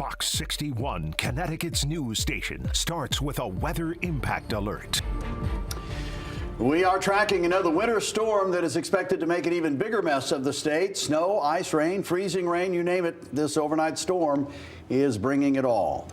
Fox 61, Connecticut's news station, starts with a weather impact alert. We are tracking another winter storm that is expected to make an even bigger mess of the state. Snow, ice, rain, freezing rain, you name it. This overnight storm is bringing it all.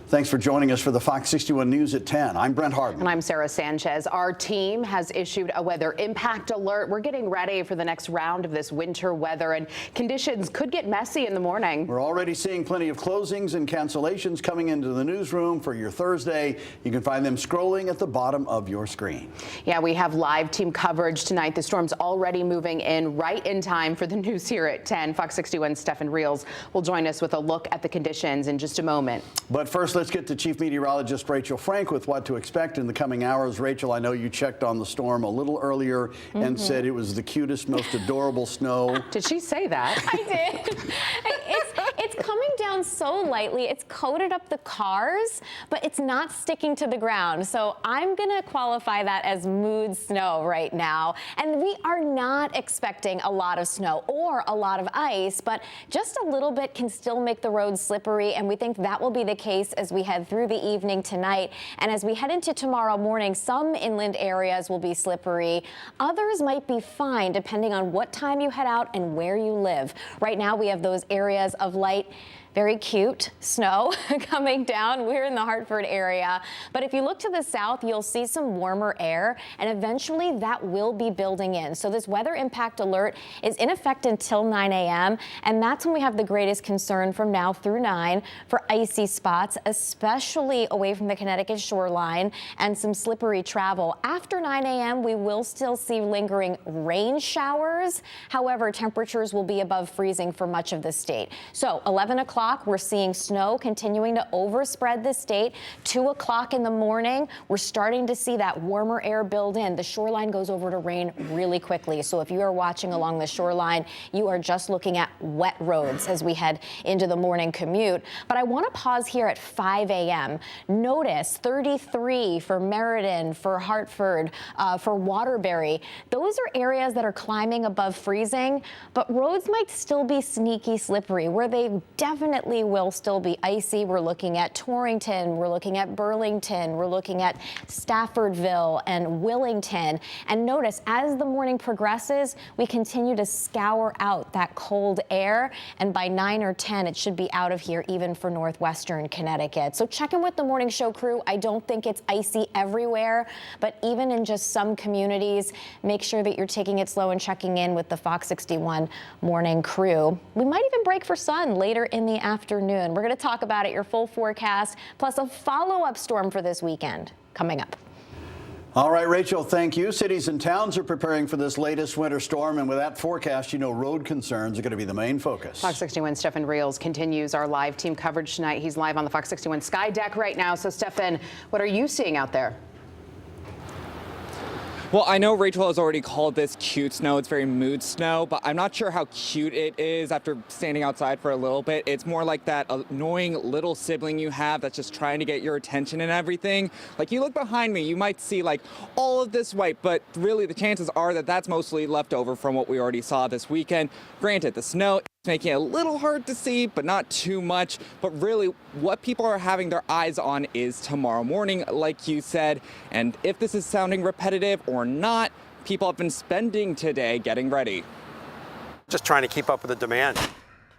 Thanks for joining us for the Fox 61 News at 10. I'm Brent Harden. And I'm Sarah Sanchez. Our team has issued a weather impact alert. We're getting ready for the next round of this winter weather, and conditions could get messy in the morning. We're already seeing plenty of closings and cancellations coming into the newsroom for your Thursday. You can find them scrolling at the bottom of your screen. Yeah, we have live team coverage tonight. The storm's already moving in right in time for the news here at 10. Fox 61's Stefan Reels will join us with a look at the conditions in just a moment. But first, let's get to Chief Meteorologist Rachel Frank with what to expect in the coming hours. Rachel, I know you checked on the storm a little earlier and said it was the cutest, most adorable snow. Did she say that? I did. It's coming down so lightly. It's coated up the cars, but it's not sticking to the ground. So I'm going to qualify that as mood snow right now. And we are not expecting a lot of snow or a lot of ice, but just a little bit can still make the roads slippery. And we think that will be the case as we head through the evening tonight. And as we head into tomorrow morning, some inland areas will be slippery. Others might be fine depending on what time you head out and where you live. Right now we have those areas of light, very cute snow coming down. We're in the Hartford area. But if you look to the south, you'll see some warmer air, and eventually that will be building in. So this weather impact alert is in effect until 9 a.m. And that's when we have the greatest concern from now through 9 for icy spots, especially away from the Connecticut shoreline, and some slippery travel. After 9 a.m., we will still see lingering rain showers. However, temperatures will be above freezing for much of the state. So 11 o'clock, we're seeing snow continuing to overspread the state. 2 o'clock in the morning, we're starting to see that warmer air build in. The shoreline goes over to rain really quickly. So if you are watching along the shoreline, you are just looking at wet roads as we head into the morning commute. But I want to pause here at 5 a.m. Notice 33 for Meriden, for Hartford, for Waterbury. Those are areas that are climbing above freezing, but roads might still be sneaky slippery where they definitely will still be icy. We're looking at Torrington, we're looking at Burlington, we're looking at Staffordville and Willington. And notice as the morning progresses, we continue to scour out that cold air. And by 9 or 10, it should be out of here even for northwestern Connecticut. So check in with the morning show crew. I don't think it's icy everywhere, but even in just some communities, make sure that you're taking it slow and checking in with the Fox 61 morning crew. We might even break for sun later in the afternoon. We're going to talk about it, your full forecast, plus a follow-up storm for this weekend coming up. All right, Rachel, thank you. Cities and towns are preparing for this latest winter storm, and with that forecast, you know road concerns are going to be the main focus. Fox 61 Stefan Reels continues our live team coverage tonight. He's live on the Fox 61 Sky Deck right now. So, Stefan, what are you seeing out there? Well, I know Rachel has already called this cute snow. It's very mood snow, but I'm not sure how cute it is after standing outside for a little bit. It's more like that annoying little sibling you have that's just trying to get your attention and everything. Like, you look behind me, you might see like all of this white, but really the chances are that that's mostly left over from what we already saw this weekend. Granted, the snow making it a little hard to see, but not too much. But really, what people are having their eyes on is tomorrow morning, like you said. And if this is sounding repetitive or not, people have been spending today getting ready. Just trying to keep up with the demand.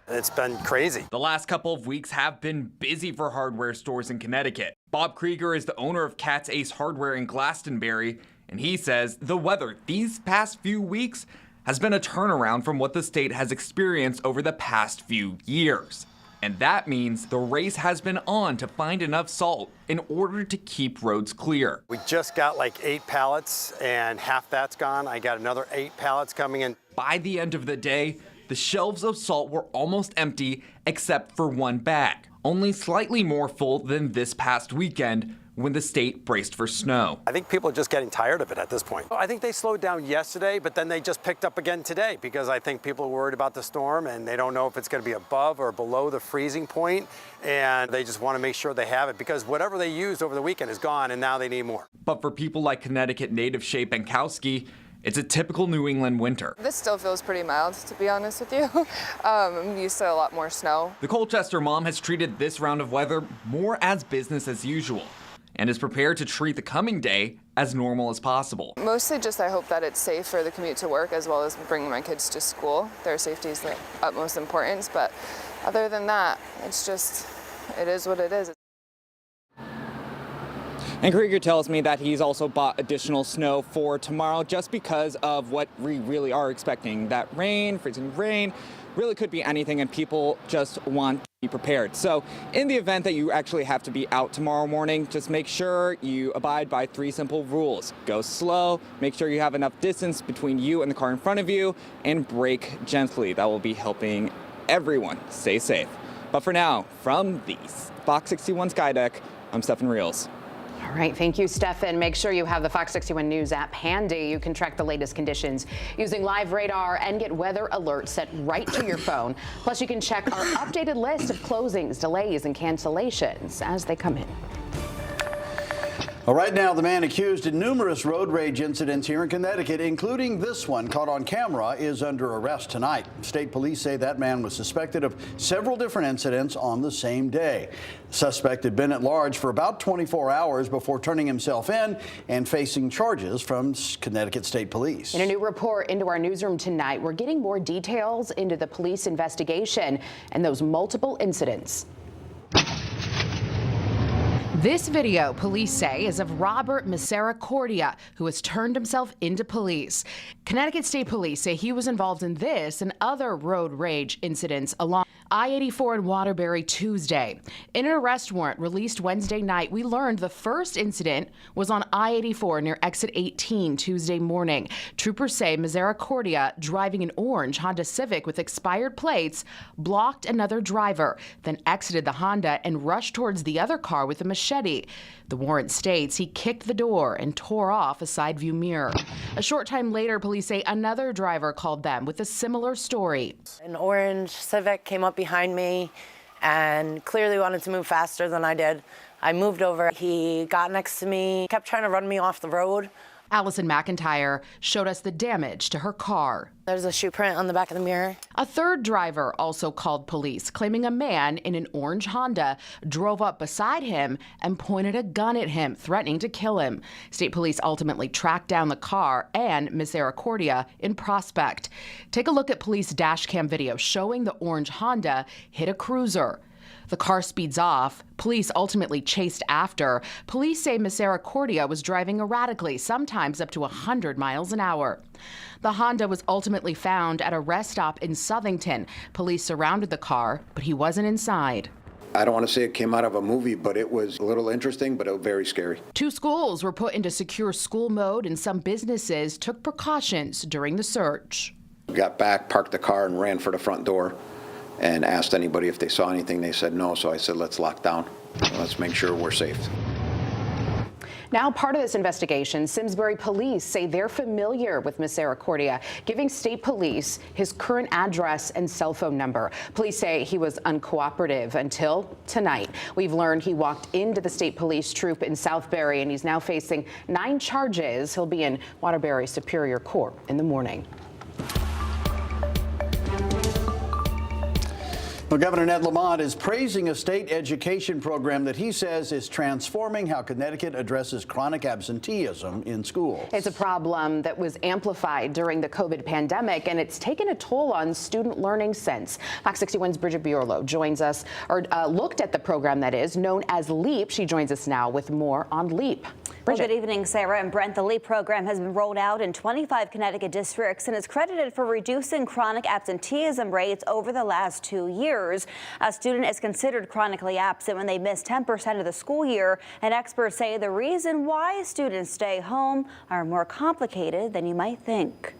It's been crazy. The last couple of weeks have been busy for hardware stores in Connecticut. Bob Krieger is the owner of Cat's Ace Hardware in Glastonbury, and he says the weather these past few weeks has been a turnaround from what the state has experienced over the past few years. And that means the race has been on to find enough salt in order to keep roads clear. We just got like 8 pallets and half that's gone. I got another 8 pallets coming in. By the end of the day, the shelves of salt were almost empty except for one bag, only slightly more full than this past weekend when the state braced for snow. I think people are just getting tired of it at this point. I think they slowed down yesterday, but then they just picked up again today because I think people are worried about the storm and they don't know if it's going to be above or below the freezing point, and they just want to make sure they have it because whatever they used over the weekend is gone and now they need more. But for people like Connecticut native Shay Benkowski, It's a typical New England winter. This still feels pretty mild, to be honest with you. I'm used to a lot more snow. The Colchester mom has treated this round of weather more as business as usual and is prepared to treat the coming day as normal as possible. Mostly just I hope that it's safe for the commute to work as well as bringing my kids to school. Their safety is the utmost importance, but other than that, it's just, it is what it is. And Krieger tells me that he's also bought additional snow for tomorrow just because of what we really are expecting. That rain, freezing rain, really could be anything, and people just want to be prepared. So in the event that you actually have to be out tomorrow morning, just make sure you abide by 3 simple rules. Go slow, make sure you have enough distance between you and the car in front of you, and brake gently. That will be helping everyone stay safe. But for now, from the Fox 61 Skydeck, I'm Stefan Reels. All right, thank you, Stefan. Make sure you have the Fox 61 News app handy. You can track the latest conditions using live radar and get weather alerts sent right to your phone. Plus, you can check our updated list of closings, delays, and cancellations as they come in. Well, right now, the man accused in numerous road rage incidents here in Connecticut, including this one caught on camera, is under arrest tonight. State police say that man was suspected of several different incidents on the same day. The suspect had been at large for about 24 hours before turning himself in and facing charges from Connecticut State Police. In a new report into our newsroom tonight, we're getting more details into the police investigation and those multiple incidents. This video, police say, is of Robert Misericordia, who has turned himself into police. Connecticut State Police say he was involved in this and other road rage incidents along I-84 in Waterbury Tuesday. In an arrest warrant released Wednesday night, we learned the first incident was on I-84 near exit 18 Tuesday morning. Troopers say Misericordia, driving an orange Honda Civic with expired plates, blocked another driver, then exited the Honda and rushed towards the other car with a machete. The warrant states he kicked the door and tore off a side view mirror. A short time later, police say another driver called them with a similar story. An orange Civic came up behind me and clearly wanted to move faster than I did. I moved over. He got next to me, kept trying to run me off the road. Allison McIntyre showed us the damage to her car. There's a shoe print on the back of the mirror. A third driver also called police, claiming a man in an orange Honda drove up beside him and pointed a gun at him, threatening to kill him. State police ultimately tracked down the car and Misericordia in Prospect. Take a look at police dash cam video showing the orange Honda hit a cruiser. The car speeds off. Police ultimately chased after. Police say Misericordia was driving erratically, sometimes up to 100 miles an hour. The Honda was ultimately found at a rest stop in Southington. Police surrounded the car, but he wasn't inside. I don't want to say it came out of a movie, but it was a little interesting, but very scary. 2 schools were put into secure school mode, and some businesses took precautions during the search. Got back, parked the car, and ran for the front door and asked anybody if they saw anything. They said no, so I said, let's lock down. Let's make sure we're safe. Now, part of this investigation, Simsbury police say they're familiar with Misericordia, giving state police his current address and cell phone number. Police say he was uncooperative until tonight. We've learned he walked into the state police troop in Southbury, and he's now facing 9 charges. He'll be in Waterbury Superior Court in the morning. Well, Governor Ned Lamont is praising a state education program that he says is transforming how Connecticut addresses chronic absenteeism in schools. It's a problem that was amplified during the COVID pandemic, and it's taken a toll on student learning since. Fox 61's Bridget Biorlo joins us, or looked at the program that is known as LEAP. She joins us now with more on LEAP. Well, good evening, Sarah and Brent. The LEAP program has been rolled out in 25 Connecticut districts and is credited for reducing chronic absenteeism rates over the last 2 years. A student is considered chronically absent when they miss 10% of the school year, and experts say the reason why students stay home are more complicated than you might think.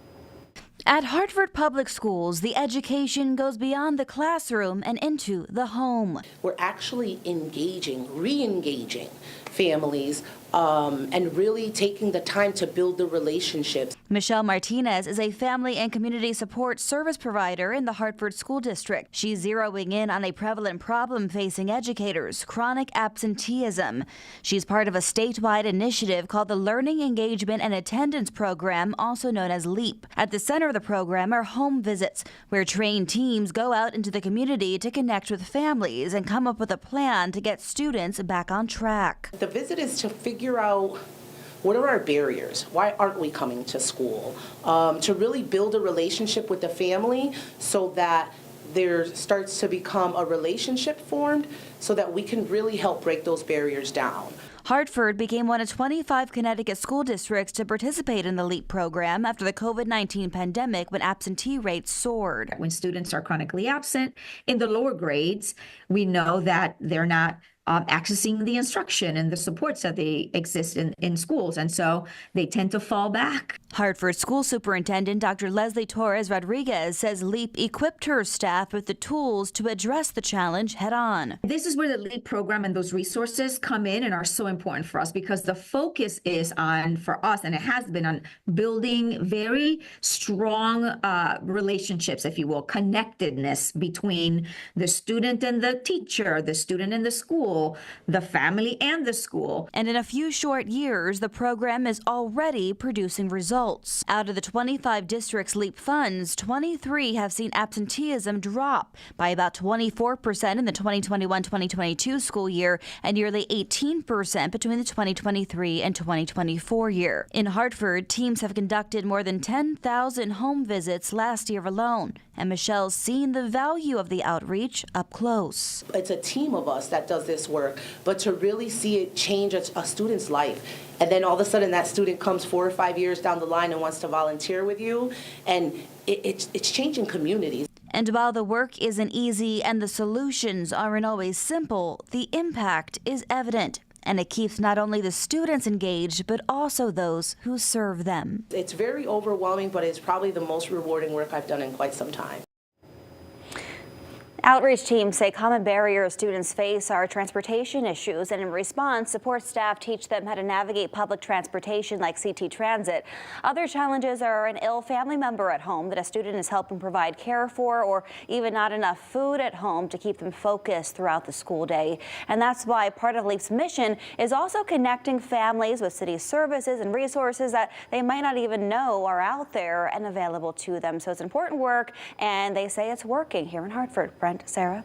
At Hartford Public Schools, the education goes beyond the classroom and into the home. We're actually engaging, re-engaging families and really taking the time to build the relationships. Michelle Martinez is a family and community support service provider in the Hartford School District. She's zeroing in on a prevalent problem facing educators, chronic absenteeism. She's part of a statewide initiative called the Learning Engagement and Attendance Program, also known as LEAP. At the center of the program are home visits, where trained teams go out into the community to connect with families and come up with a plan to get students back on track. The visit is to figure out what are our barriers? Why aren't we coming to school? To really build a relationship with the family so that there starts to become a relationship formed so that we can really help break those barriers down. Hartford became one of 25 Connecticut school districts to participate in the LEAP program after the COVID-19 pandemic when absentee rates soared. When students are chronically absent in the lower grades, we know that they're not accessing the instruction and the supports that they exist in schools, and so they tend to fall back. Hartford School Superintendent Dr. Leslie Torres Rodriguez says LEAP equipped her staff with the tools to address the challenge head on. This is where the LEAP program and those resources come in and are so important for us, because the focus is on, for us, and it has been on building very strong relationships, if you will, connectedness between the student and the teacher, the student and the school, the family and the school. And in a few short years, the program is already producing results. Out of the 25 districts' LEAP funds, 23 have seen absenteeism drop by about 24% in the 2021-2022 school year and nearly 18% between the 2023 and 2024 year. In Hartford, teams have conducted more than 10,000 home visits last year alone, and Michelle's seen the value of the outreach up close. It's a team of us that does this work, but to really see it change a student's life, and then all of a sudden that student comes 4 or 5 years down the line and wants to volunteer with you, and it's changing communities. And while the work isn't easy and the solutions aren't always simple, the impact is evident. And it keeps not only the students engaged, but also those who serve them. It's very overwhelming, but it's probably the most rewarding work I've done in quite some time. Outreach teams say common barriers students face are transportation issues, and in response, support staff teach them how to navigate public transportation like CT Transit. Other challenges are an ill family member at home that a student is helping provide care for, or even not enough food at home to keep them focused throughout the school day. And that's why part of LEAP's mission is also connecting families with city services and resources that they might not even know are out there and available to them. So it's important work, and they say it's working here in Hartford. Brent, Sarah?